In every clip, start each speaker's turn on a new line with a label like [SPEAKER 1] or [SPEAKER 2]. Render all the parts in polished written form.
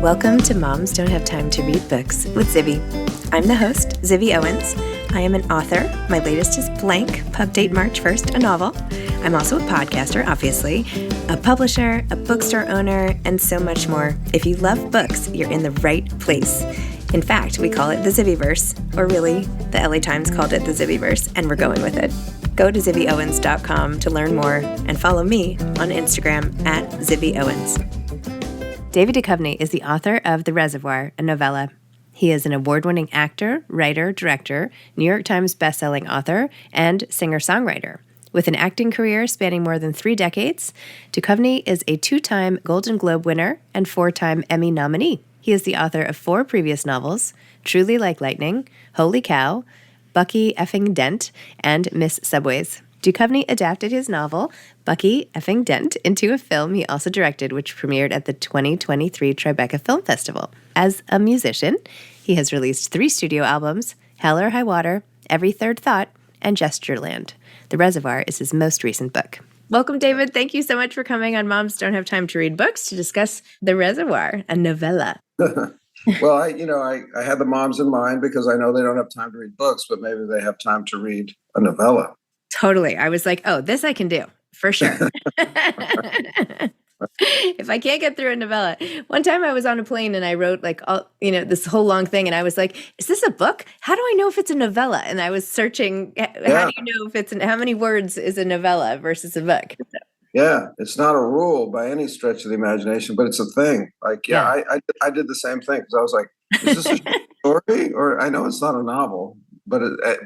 [SPEAKER 1] Welcome to Moms Don't Have Time to Read Books with Zibby. I'm the host, Zibby Owens. I am an author. My latest is Blank, pub date March 1st, a novel. I'm also a podcaster, obviously, a publisher, a bookstore owner, and so much more. If you love books, you're in the right place. In fact, we call it the Zibbyverse, or really, the LA Times called it the Zibbyverse, and we're going with it. Go to zibbyowens.com to learn more and follow me on Instagram at zibbyowens. David Duchovny is the author of The Reservoir, a novella. He is an award-winning actor, writer, director, New York Times bestselling author, and singer-songwriter. With an acting career spanning more than 3 decades, Duchovny is a 2-time Golden Globe winner and 4-time Emmy nominee. He is the author of 4 previous novels, Truly Like Lightning, Holy Cow, Bucky Effing Dent, and Miss Subways. Duchovny adapted his novel, Bucky Effing Dent, into a film he also directed, which premiered at the 2023 Tribeca Film Festival. As a musician, he has released 3 studio albums, Hell or High Water, Every Third Thought, and Gestureland. The Reservoir is his most recent book. Welcome, David. Thank you so much for coming on Moms Don't Have Time to Read Books to discuss The Reservoir, a novella.
[SPEAKER 2] Well, I had the moms in mind because I know they don't have time to read books, but maybe they have time to read a novella.
[SPEAKER 1] Totally. I was like, oh, this I can do for sure. If I can't get through a novella. One time I was on a plane and I wrote this whole long thing and I was like, is this a book? How do I know if it's a novella? And I was searching, how do you know if how many words is a novella versus a book?
[SPEAKER 2] Yeah, it's not a rule by any stretch of the imagination, but it's a thing. I did the same thing because I was like, is this a story? Or I know it's not a novel, but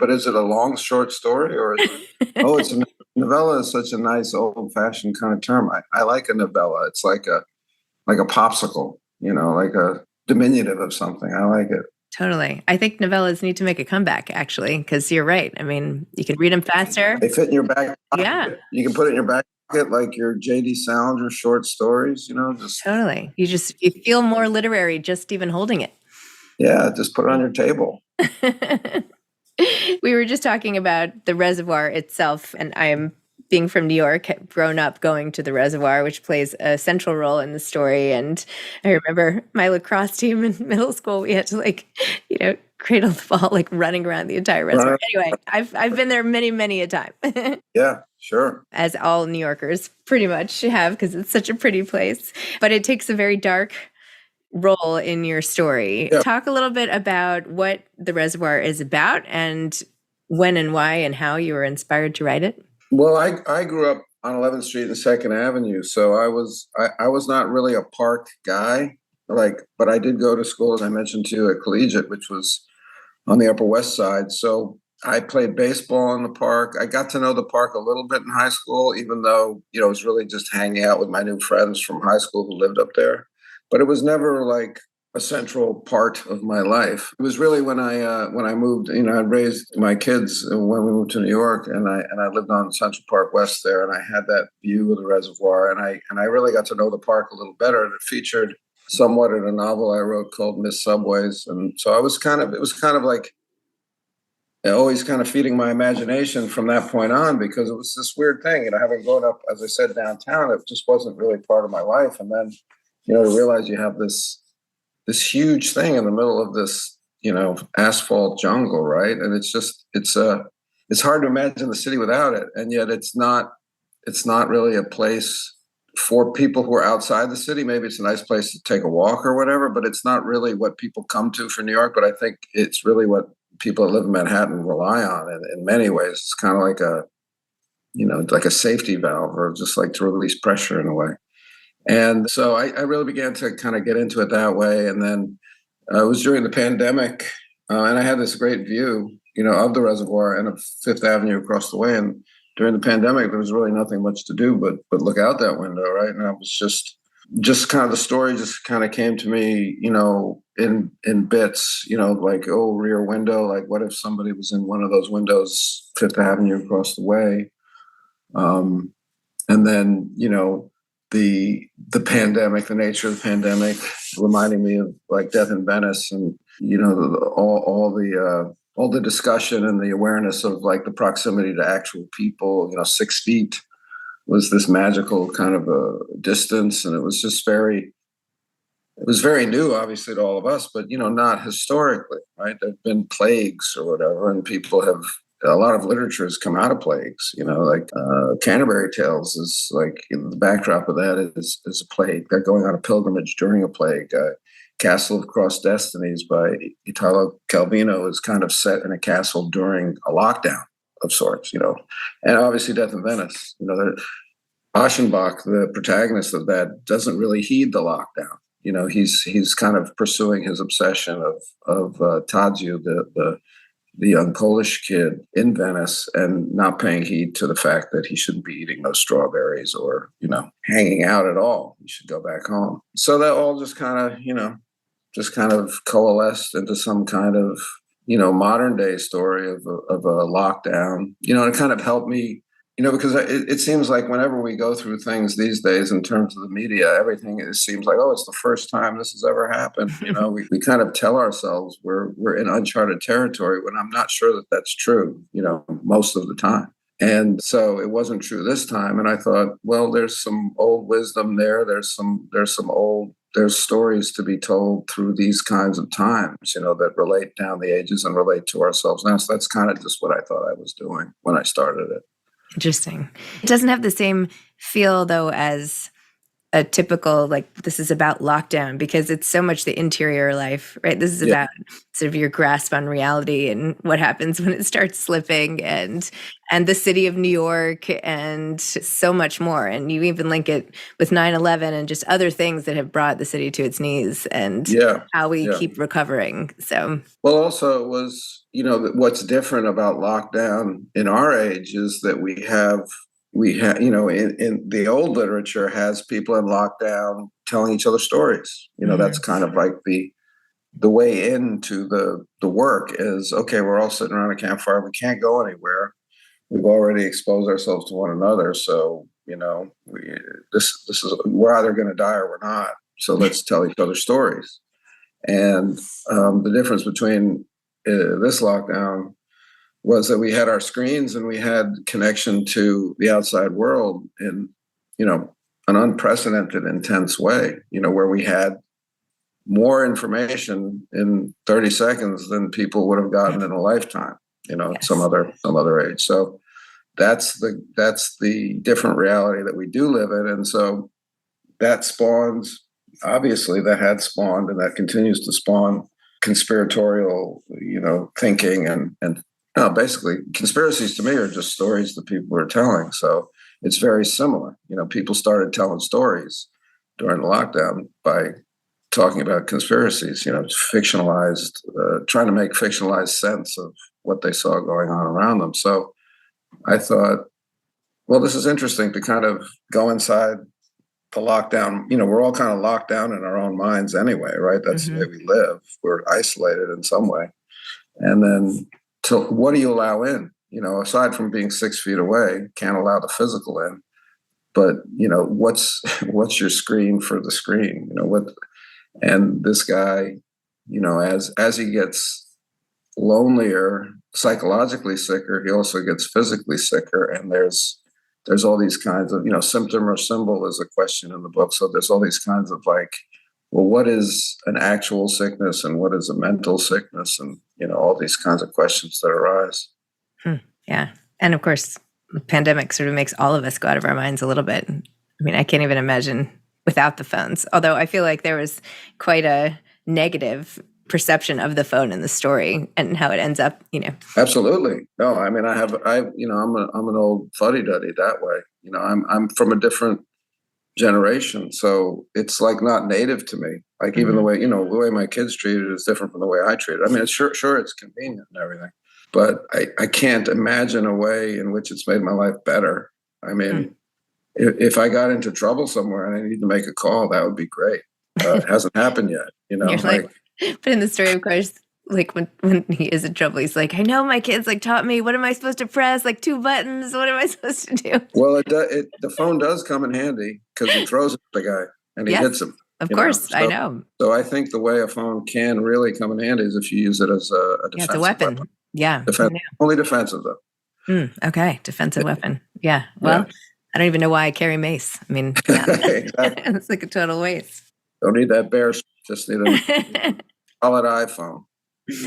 [SPEAKER 2] is it a long short story? Or is it, it's a novella is such a nice old-fashioned kind of term. I like a novella. It's like a popsicle, like a diminutive of something. I like it.
[SPEAKER 1] Totally. I think novellas need to make a comeback, actually, because you're right. I mean, you can read them faster.
[SPEAKER 2] They fit in your back pocket.
[SPEAKER 1] Yeah.
[SPEAKER 2] You can put it in your back pocket like your J.D. Salinger short stories, just
[SPEAKER 1] totally. You feel more literary just even holding it.
[SPEAKER 2] Yeah, just put it on your table.
[SPEAKER 1] We were just talking about the Reservoir itself, and I am, being from New York, grown up going to the Reservoir, which plays a central role in the story. And I remember my lacrosse team in middle school, we had to cradle the ball, running around the entire reservoir. Anyway, I've been there many, many a time.
[SPEAKER 2] Yeah, sure.
[SPEAKER 1] As all New Yorkers pretty much have, because it's such a pretty place. But it takes a very dark role in your story. Yeah. Talk a little bit about what The Reservoir is about and when and why and how you were inspired to write it.
[SPEAKER 2] Well, I grew up on 11th Street and 2nd Avenue, so I was not really a park guy, but I did go to school, as I mentioned to you, at Collegiate, which was on the Upper West Side. So I played baseball in the park. I got to know the park a little bit in high school, even though, it was really just hanging out with my new friends from high school who lived up there. But it was never like a central part of my life. It was really when I moved, I raised my kids when we moved to New York, and I lived on Central Park West there, and I had that view of the reservoir, and I really got to know the park a little better. And it featured somewhat in a novel I wrote called Miss Subways, and so it was kind of like always kind of feeding my imagination from that point on, because it was this weird thing, having grown up, as I said, downtown, it just wasn't really part of my life, and then to realize you have this huge thing in the middle of this, asphalt jungle, right? And it's hard to imagine the city without it. And yet it's not really a place for people who are outside the city. Maybe it's a nice place to take a walk or whatever, but it's not really what people come to for New York. But I think it's really what people that live in Manhattan rely on. And in many ways, it's kind of like like a safety valve, or just like to release pressure in a way. And so I really began to kind of get into it that way. And then it was during the pandemic, and I had this great view, of the reservoir and of Fifth Avenue across the way. And during the pandemic, there was really nothing much to do but look out that window, right? And I was just kind of, the story just kind of came to me, in bits, like, rear window, like what if somebody was in one of those windows, Fifth Avenue across the way? And then, the pandemic, the nature of the pandemic, reminding me of like Death in Venice, and all the discussion and the awareness of like the proximity to actual people. 6 feet was this magical kind of a distance, and it was just very it was very new, obviously, to all of us, but, not historically, right? There've been plagues or whatever, and a lot of literature has come out of plagues, like Canterbury Tales is like, the backdrop of that is a plague. They're going on a pilgrimage during a plague. Castle of Cross Destinies by Italo Calvino is kind of set in a castle during a lockdown of sorts, and obviously Death in Venice, Aschenbach, the protagonist of that, doesn't really heed the lockdown. He's kind of pursuing his obsession of Tadzio, the young Polish kid in Venice, and not paying heed to the fact that he shouldn't be eating those strawberries or, hanging out at all. He should go back home. So that all just kind of coalesced into some kind of, modern day story of a lockdown. It kind of helped me, because it seems like whenever we go through things these days in terms of the media, everything, it seems like, oh, it's the first time this has ever happened. We kind of tell ourselves we're in uncharted territory when I'm not sure that that's true, most of the time. And so it wasn't true this time. And I thought, well, there's some old wisdom there. There's stories to be told through these kinds of times, that relate down the ages and relate to ourselves now. So that's kind of just what I thought I was doing when I started it.
[SPEAKER 1] Interesting. It doesn't have the same feel, though, as a typical, like, this is about lockdown, because it's so much the interior life, right? This is about sort of your grasp on reality and what happens when it starts slipping, and the city of New York, and so much more. And you even link it with 9/11 and just other things that have brought the city to its knees, and how we keep recovering. So,
[SPEAKER 2] well, also it was, what's different about lockdown in our age is that we have, in the old literature has people in lockdown telling each other stories. That's kind of like the way into the work is, okay, we're all sitting around a campfire. We can't go anywhere. We've already exposed ourselves to one another. So, this is, we're either going to die or we're not. So let's tell each other stories. And the difference between this lockdown was that we had our screens and we had connection to the outside world in, an unprecedented, intense way, where we had more information in 30 seconds than people would have gotten in a lifetime, some other age. So that's the different reality that we do live in. And so that spawns, obviously that had spawned and that continues to spawn conspiratorial, thinking and basically, conspiracies to me are just stories that people are telling. So it's very similar. People started telling stories during the lockdown by talking about conspiracies, fictionalized, trying to make fictionalized sense of what they saw going on around them. So I thought, well, this is interesting to kind of go inside the lockdown. We're all kind of locked down in our own minds anyway, right? That's the way we live. We're isolated in some way. And then, so what do you allow in? Aside from being 6 feet away, can't allow the physical in. But what's your screen for the screen? And this guy, as he gets lonelier, psychologically sicker, he also gets physically sicker. And there's all these kinds of, symptom or symbol is a question in the book. So there's all these kinds of like, well, what is an actual sickness and what is a mental sickness? And, all these kinds of questions that arise.
[SPEAKER 1] Yeah. And of course, the pandemic sort of makes all of us go out of our minds a little bit. I mean, I can't even imagine without the phones, although I feel like there was quite a negative perception of the phone in the story and how it ends up,
[SPEAKER 2] Absolutely. No, I mean, I'm an old fuddy-duddy that way. I'm from a different generation. So it's like not native to me. Like even the way, the way my kids treat it is different from the way I treat it. I mean, it's sure it's convenient and everything, but I can't imagine a way in which it's made my life better. I mean, if I got into trouble somewhere and I need to make a call, that would be great. It hasn't happened yet,
[SPEAKER 1] But in the story, of course, like when he is in trouble, he's like, I know my kids taught me, what am I supposed to press? Like 2 buttons. What am I supposed to do?
[SPEAKER 2] Well, the phone does come in handy because he throws it at the guy and he hits him.
[SPEAKER 1] Of course, so, I know.
[SPEAKER 2] So I think the way a phone can really come in handy is if you use it as a defensive
[SPEAKER 1] it's a weapon. Yeah.
[SPEAKER 2] Only defensive, though.
[SPEAKER 1] Okay. Defensive weapon. Yeah. Well, I don't even know why I carry mace. I mean, exactly. It's like a total waste.
[SPEAKER 2] Don't need that bear Just need a solid iPhone.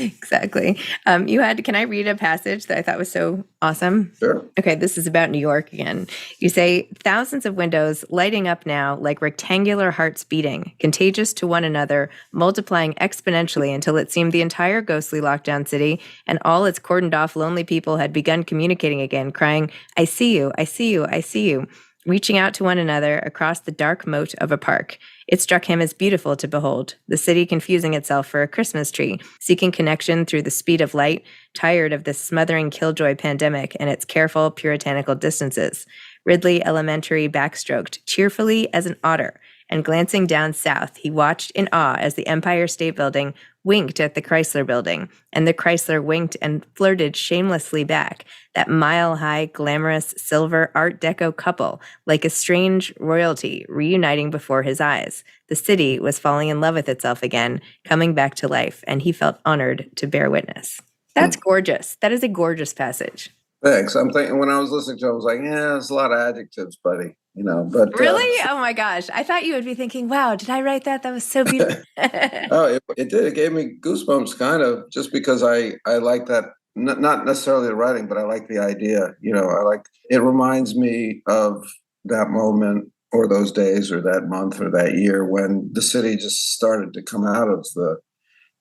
[SPEAKER 1] Exactly. Can I read a passage that I thought was so awesome?
[SPEAKER 2] Sure.
[SPEAKER 1] Okay, this is about New York again. You say, thousands of windows lighting up now like rectangular hearts beating, contagious to one another, multiplying exponentially until it seemed the entire ghostly lockdown city and all its cordoned off lonely people had begun communicating again, crying, I see you, I see you, I see you, reaching out to one another across the dark moat of a park. It struck him as beautiful to behold, the city confusing itself for a Christmas tree, seeking connection through the speed of light, tired of this smothering killjoy pandemic and its careful puritanical distances. Ridley Elementary backstroked, cheerfully as an otter, and glancing down south, he watched in awe as the Empire State Building winked at the Chrysler Building, and the Chrysler winked and flirted shamelessly back, that mile-high, glamorous, silver Art Deco couple, like a strange royalty reuniting before his eyes. The city was falling in love with itself again, coming back to life, and he felt honored to bear witness. That's gorgeous. That is a gorgeous passage.
[SPEAKER 2] Thanks. I'm thinking when I was listening to it, I was like, yeah, there's a lot of adjectives, buddy. But
[SPEAKER 1] really? Oh my gosh. I thought you would be thinking, wow, did I write that? That was so beautiful.
[SPEAKER 2] Oh, it did. It gave me goosebumps kind of just because I like that, not necessarily the writing, but I like the idea. It reminds me of that moment or those days or that month or that year when the city just started to come out of the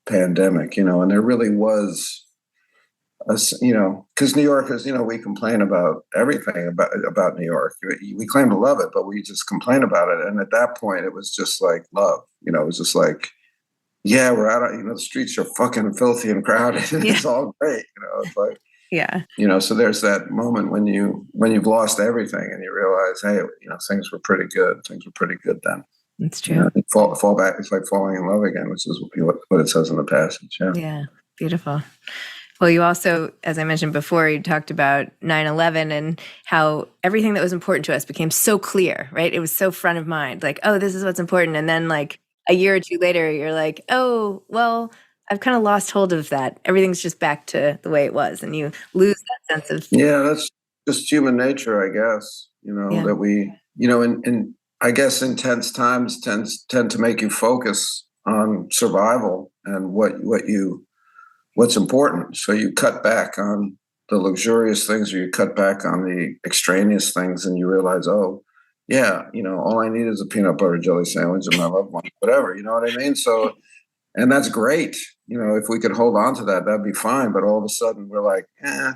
[SPEAKER 2] pandemic, and there really was because New Yorkers, we complain about everything about New York. We claim to love it, but we just complain about it. And at that point, it was just like love. It was just like, yeah, we're out. The streets are fucking filthy and crowded, and it's all great. It's like,
[SPEAKER 1] yeah.
[SPEAKER 2] So there's that moment when you've lost everything and you realize, hey, things were pretty good. Things were pretty good then.
[SPEAKER 1] That's true.
[SPEAKER 2] Fall back. It's like falling in love again, which is what it says in the passage. Yeah.
[SPEAKER 1] Yeah. Beautiful. Well, you also, as I mentioned before, you talked about 9/11 and how everything that was important to us became so clear, right? It was so front of mind, like, oh, this is what's important. And then like a year or two later, you're like, oh, well, I've kind of lost hold of that. Everything's just back to the way it was. And you lose that sense of...
[SPEAKER 2] Yeah, that's just human nature, I guess, that we, and I guess intense times tend to make you focus on survival and what's important. So you cut back on the luxurious things or you cut back on the extraneous things and you realize, oh, yeah, all I need is a peanut butter jelly sandwich and my loved one, whatever, you know what I mean? So, and that's great. If we could hold on to that, that'd be fine. But all of a sudden we're like, I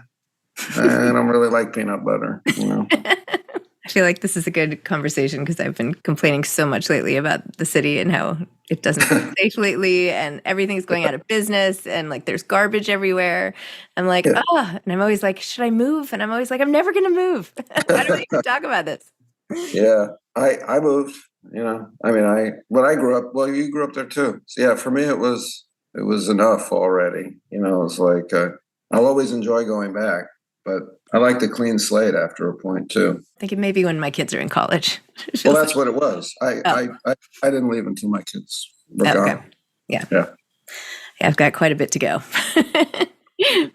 [SPEAKER 2] don't really like peanut butter,
[SPEAKER 1] I feel like this is a good conversation because I've been complaining so much lately about the city and how it doesn't feel safe lately and everything's going out of business and like there's garbage everywhere. I'm like, and I'm always like, should I move? And I'm always like, I'm never going to move. Why do we even talk about this?
[SPEAKER 2] Yeah, I moved, when I grew up, well, you grew up there too. So yeah, for me, it was enough already. It's like, I'll always enjoy going back, but I like the clean slate after a point too.
[SPEAKER 1] I think it may be when my kids are in college.
[SPEAKER 2] Well, that's what it was. I didn't leave until my kids were gone.
[SPEAKER 1] Okay. Yeah, I've got quite a bit to go,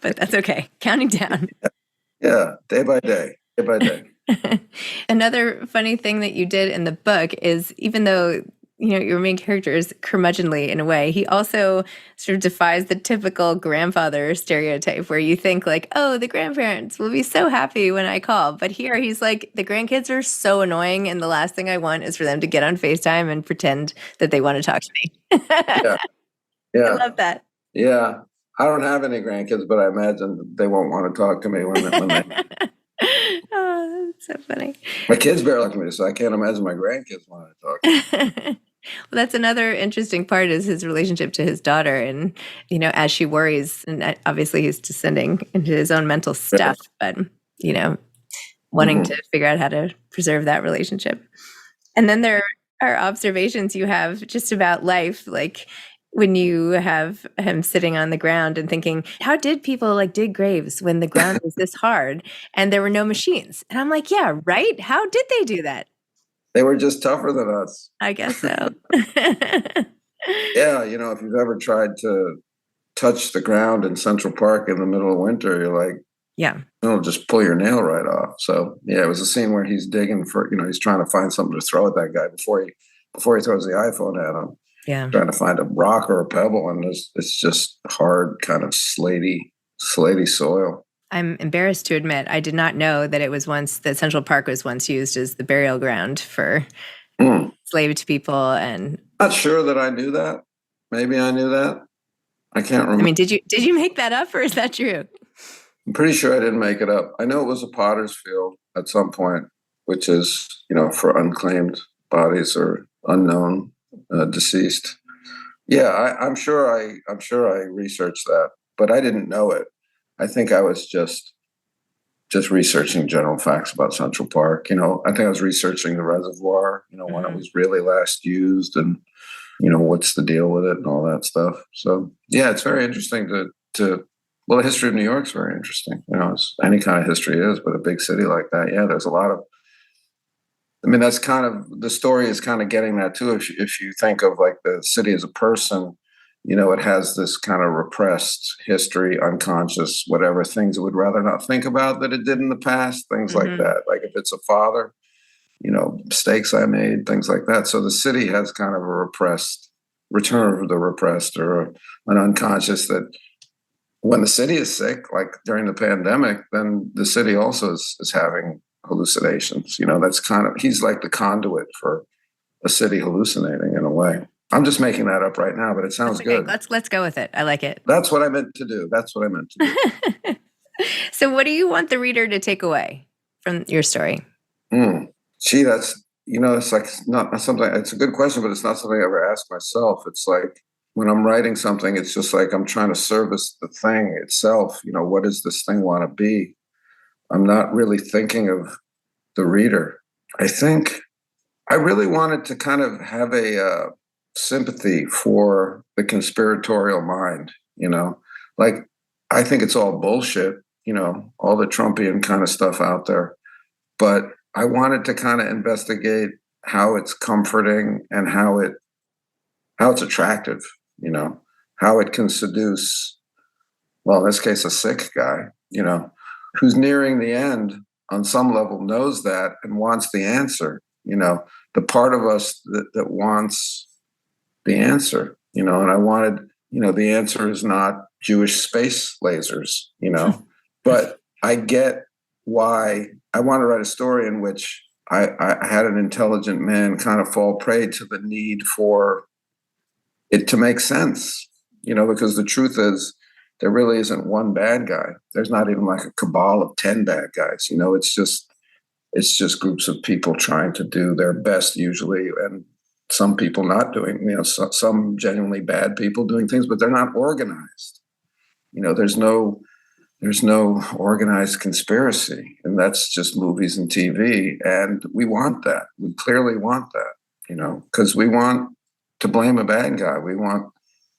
[SPEAKER 1] but that's okay. Counting down.
[SPEAKER 2] Yeah, day by day.
[SPEAKER 1] Another funny thing that you did in the book is even though your main character is curmudgeonly in a way, he also sort of defies the typical grandfather stereotype where you think like, oh, the grandparents will be so happy when I call. But here he's like, the grandkids are so annoying and the last thing I want is for them to get on FaceTime and pretend that they want to talk to me. Yeah. I love that.
[SPEAKER 2] Yeah. I don't have any grandkids, but I imagine they won't want to talk to me when they...
[SPEAKER 1] Oh, that's so funny.
[SPEAKER 2] My kids barely talk to me, so I can't imagine my grandkids want to talk to me.
[SPEAKER 1] Well, that's another interesting part is his relationship to his daughter. And, as she worries, and obviously he's descending into his own mental stuff, but, wanting to figure out how to preserve that relationship. And then there are observations you have just about life, like when you have him sitting on the ground and thinking, how did people like dig graves when the ground was this hard and there were no machines? And I'm like, yeah, right? How did they do that?
[SPEAKER 2] They were just tougher than us.
[SPEAKER 1] I guess so.
[SPEAKER 2] Yeah, if you've ever tried to touch the ground in Central Park in the middle of winter, you're like,
[SPEAKER 1] yeah,
[SPEAKER 2] it'll just pull your nail right off. So yeah, it was a scene where he's digging for, he's trying to find something to throw at that guy before he throws the iPhone at him.
[SPEAKER 1] Yeah.
[SPEAKER 2] trying to find a rock or a pebble, and it's just hard, kind of slaty soil.
[SPEAKER 1] I'm embarrassed to admit I did not know that Central Park was once used as the burial ground for enslaved people. And
[SPEAKER 2] not sure that I knew that. Maybe I knew that. I can't remember.
[SPEAKER 1] I mean, did you make that up, or is that true?
[SPEAKER 2] I'm pretty sure I didn't make it up. I know it was a potter's field at some point, which is, for unclaimed bodies or unknown deceased. Yeah, I'm sure I researched that, but I didn't know it. I think I was just researching general facts about Central Park. I think I was researching the reservoir, when it was really last used, and what's the deal with it and all that stuff. So yeah, it's very interesting well, the history of New York's very interesting. As any kind of history is, but a big city like that, yeah, there's a lot of. I mean, that's kind of the story is kind of getting that too. If you think of like the city as a person, it has this kind of repressed history, unconscious, whatever things it would rather not think about that it did in the past, things like that. Like if it's a father, mistakes I made, things like that. So the city has kind of a repressed return of the repressed, or an unconscious that when the city is sick, like during the pandemic, then the city also is having hallucinations. That's kind of, he's like the conduit for a city hallucinating in a way. I'm just making that up right now, but it sounds good.
[SPEAKER 1] Let's go with it. I like it.
[SPEAKER 2] That's what I meant to do.
[SPEAKER 1] So what do you want the reader to take away from your story?
[SPEAKER 2] Gee, that's, it's like not something, it's a good question, but it's not something I ever ask myself. It's like when I'm writing something, it's just like I'm trying to service the thing itself. What does this thing want to be? I'm not really thinking of the reader. I think I really wanted to kind of have a sympathy for the conspiratorial mind, like I think it's all bullshit, all the Trumpian kind of stuff out there. But I wanted to kind of investigate how it's comforting and how it's attractive, how it can seduce, well, in this case, a sick guy, who's nearing the end on some level, knows that and wants the answer, the part of us that wants the answer, and I wanted, the answer is not Jewish space lasers, but I get why I want to write a story in which I had an intelligent man kind of fall prey to the need for it to make sense, because the truth is there really isn't one bad guy. There's not even like a cabal of 10 bad guys. It's just groups of people trying to do their best usually, and some people not doing, some genuinely bad people doing things, but they're not organized. There's no organized conspiracy, and that's just movies and TV. And we want that. We clearly want that, because we want to blame a bad guy. We want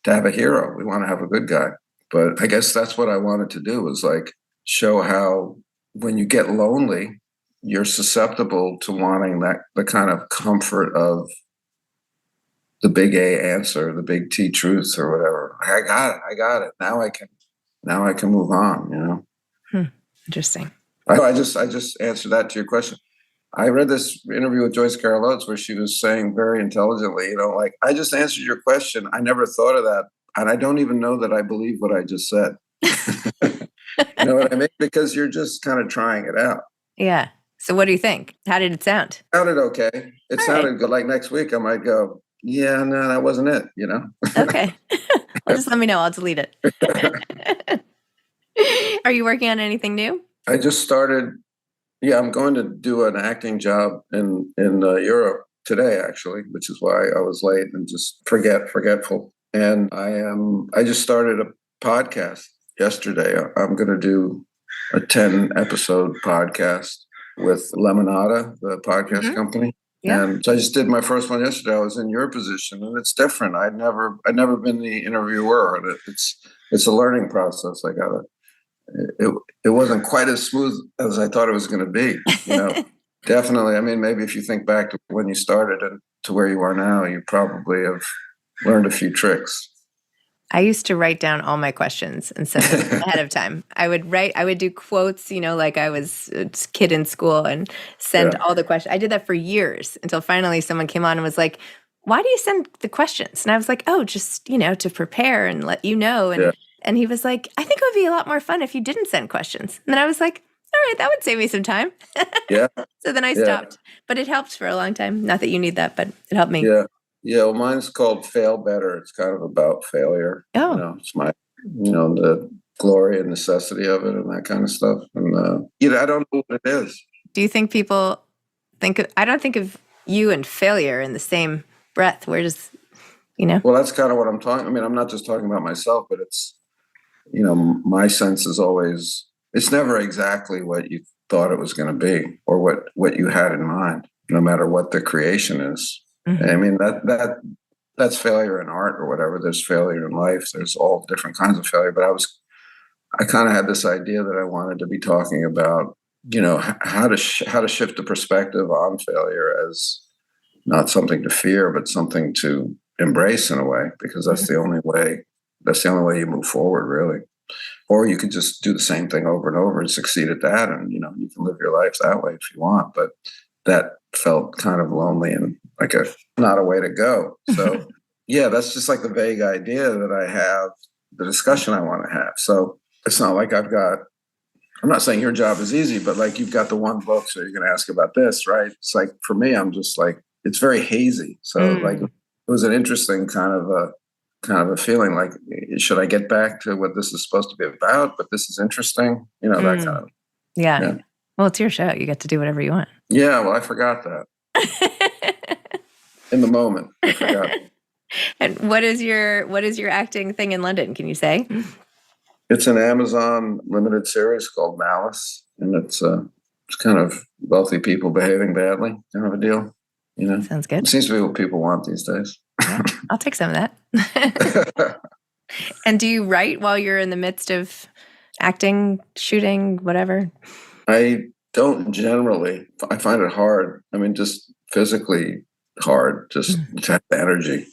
[SPEAKER 2] to have a hero. We want to have a good guy. But I guess that's what I wanted to do, was like show how when you get lonely, you're susceptible to wanting the kind of comfort of the big A answer, the big T truth, or whatever. I got it. Now I can move on,
[SPEAKER 1] Interesting.
[SPEAKER 2] I just answered that to your question. I read this interview with Joyce Carol Oates where she was saying very intelligently, like, I just answered your question. I never thought of that. And I don't even know that I believe what I just said. You know what I mean? Because you're just kind of trying it out.
[SPEAKER 1] Yeah. So what do you think? How did it sound?
[SPEAKER 2] It sounded okay. It sounded good. Like next week I might go, yeah, no, that wasn't it,
[SPEAKER 1] Okay. Well, just let me know. I'll delete it. Are you working on anything new?
[SPEAKER 2] I just started. Yeah, I'm going to do an acting job in Europe today, actually, which is why I was late and just forgetful. And I just started a podcast yesterday. I'm going to do a 10-episode podcast with Lemonada, the podcast company. Yeah. And so I just did my first one yesterday. I was in your position, and it's different. I'd never been the interviewer, and it's a learning process. It wasn't quite as smooth as I thought it was going to be. Definitely. I mean, maybe if you think back to when you started and to where you are now, you probably have learned a few tricks.
[SPEAKER 1] I used to write down all my questions and send them ahead of time. I would do quotes, like I was a kid in school, and send all the questions. I did that for years until finally someone came on and was like, why do you send the questions? And I was like, oh, just, to prepare and let you know.
[SPEAKER 2] Yeah.
[SPEAKER 1] And he was like, I think it would be a lot more fun if you didn't send questions. And then I was like, all right, that would save me some time.
[SPEAKER 2] Yeah.
[SPEAKER 1] So then I stopped. But it helped for a long time. Not that you need that, but it helped me.
[SPEAKER 2] Yeah. Yeah. Well, mine's called Fail Better. It's kind of about failure.
[SPEAKER 1] Oh.
[SPEAKER 2] It's my, the glory and necessity of it and that kind of stuff. And, I don't know what it is.
[SPEAKER 1] Do you think people I don't think of you and failure in the same breath. Where does,
[SPEAKER 2] Well, that's kind of what I'm talking. I mean, I'm not just talking about myself, but it's, my sense is always, it's never exactly what you thought it was going to be or what you had in mind, no matter what the creation is. Mm-hmm. I mean, that's failure in art or whatever. There's failure in life. There's all different kinds of failure. But I kind of had this idea that I wanted to be talking about, how to shift the perspective on failure as not something to fear, but something to embrace in a way, because that's the only way. That's the only way you move forward, really. Or you could just do the same thing over and over and succeed at that, and you can live your life that way if you want. But that felt kind of lonely and like not a way to go. So yeah, that's just like the vague idea that I have, the discussion I want to have. So it's not like I'm not saying your job is easy, but like you've got the one book, so you're going to ask about this, right? It's like, for me, I'm just like, it's very hazy. So like, it was an interesting kind of a feeling like, should I get back to what this is supposed to be about? But this is interesting, that kind of.
[SPEAKER 1] Yeah. Well, it's your show. You get to do whatever you want.
[SPEAKER 2] Yeah. Well, I forgot that in the moment. I forgot.
[SPEAKER 1] And what is your acting thing in London? Can you say?
[SPEAKER 2] It's an Amazon limited series called Malice, and it's kind of wealthy people behaving badly, kind of a deal.
[SPEAKER 1] Sounds good.
[SPEAKER 2] It seems to be what people want these days.
[SPEAKER 1] Yeah, I'll take some of that. And do you write while you're in the midst of acting, shooting, whatever?
[SPEAKER 2] I don't generally. I find it hard. I mean, just physically hard, just to have the energy.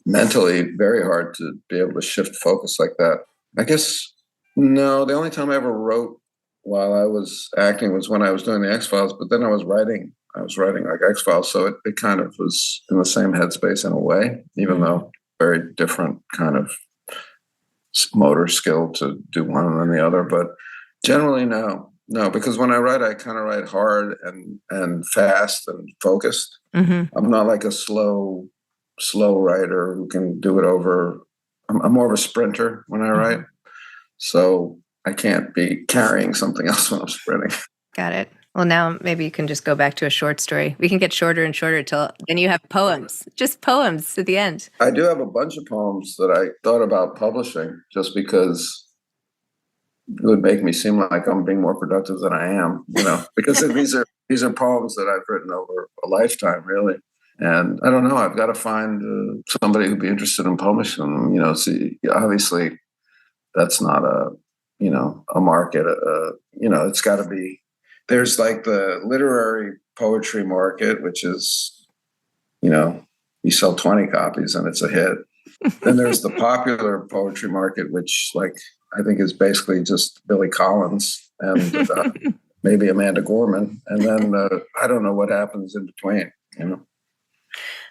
[SPEAKER 2] Mentally, very hard to be able to shift focus like that. I guess, no, the only time I ever wrote while I was acting was when I was doing the X-Files, but then I was writing like X-Files. So it kind of was in the same headspace in a way, even though very different kind of motor skill to do one and then the other. But generally, no, because when I write, I kind of write hard and fast and focused. Mm-hmm. I'm not like a slow writer who can do it over. I'm more of a sprinter when I write. So I can't be carrying something else when I'm sprinting.
[SPEAKER 1] Got it. Well, now maybe you can just go back to a short story. We can get shorter and shorter till then you have poems, just poems at the end.
[SPEAKER 2] I do have a bunch of poems that I thought about publishing just because it would make me seem like I'm being more productive than I am, because these are poems that I've written over a lifetime, really. And I don't know, I've got to find somebody who'd be interested in publishing them. See, obviously that's not a market. It's got to be, there's like the literary poetry market, which is, you sell 20 copies and it's a hit. Then there's the popular poetry market, which like, I think is basically just Billy Collins and maybe Amanda Gorman. And then I don't know what happens in between, Well,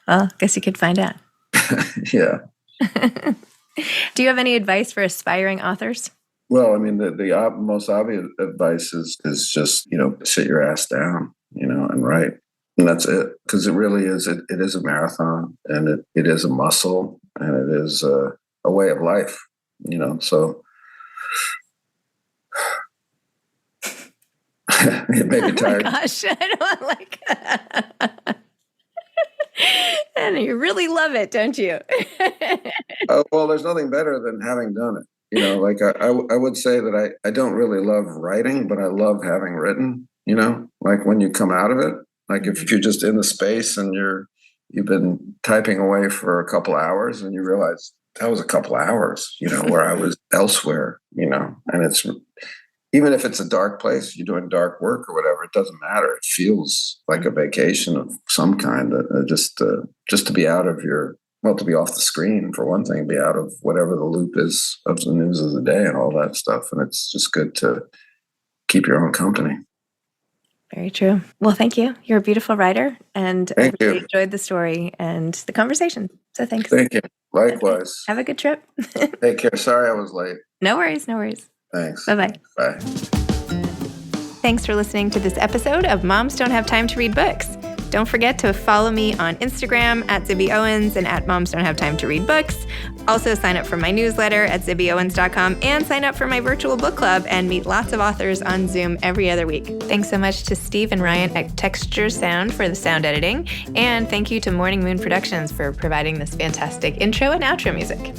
[SPEAKER 1] I guess you could find out.
[SPEAKER 2] Yeah.
[SPEAKER 1] Do you have any advice for aspiring authors?
[SPEAKER 2] Well, I mean, the most obvious advice is just, sit your ass down, and write. And that's it. Because it really is, it is a marathon, and it is a muscle, and it is a way of life, so it may be tired.
[SPEAKER 1] Oh my gosh, I don't like and you really love it, don't you?
[SPEAKER 2] Well, there's nothing better than having done it. Like I would say that I don't really love writing, but I love having written, like when you come out of it, like if you're just in the space and you've been typing away for a couple hours and you realize that was a couple hours, where I was elsewhere, and it's, even if it's a dark place, you're doing dark work or whatever, it doesn't matter. It feels like a vacation of some kind, just to be out of to be off the screen for one thing, be out of whatever the loop is of the news of the day and all that stuff. And it's just good to keep your own company.
[SPEAKER 1] Very true. Well, thank you. You're a beautiful writer, and I
[SPEAKER 2] Thank
[SPEAKER 1] really
[SPEAKER 2] you.
[SPEAKER 1] enjoyed the story and the conversation. So thanks.
[SPEAKER 2] Thank you.
[SPEAKER 1] Okay.
[SPEAKER 2] Likewise.
[SPEAKER 1] Have a good trip.
[SPEAKER 2] Take care. Sorry I was late.
[SPEAKER 1] No worries. No worries.
[SPEAKER 2] Thanks.
[SPEAKER 1] Bye-bye.
[SPEAKER 2] Bye.
[SPEAKER 1] Thanks for listening to this episode of Moms Don't Have Time to Read Books. Don't forget to follow me on Instagram at Zibby Owens and at Moms Don't Have Time to Read Books. Also sign up for my newsletter at zibbyowens.com and sign up for my virtual book club and meet lots of authors on Zoom every other week. Thanks so much to Steve and Ryan at Texture Sound for the sound editing. And thank you to Morning Moon Productions for providing this fantastic intro and outro music.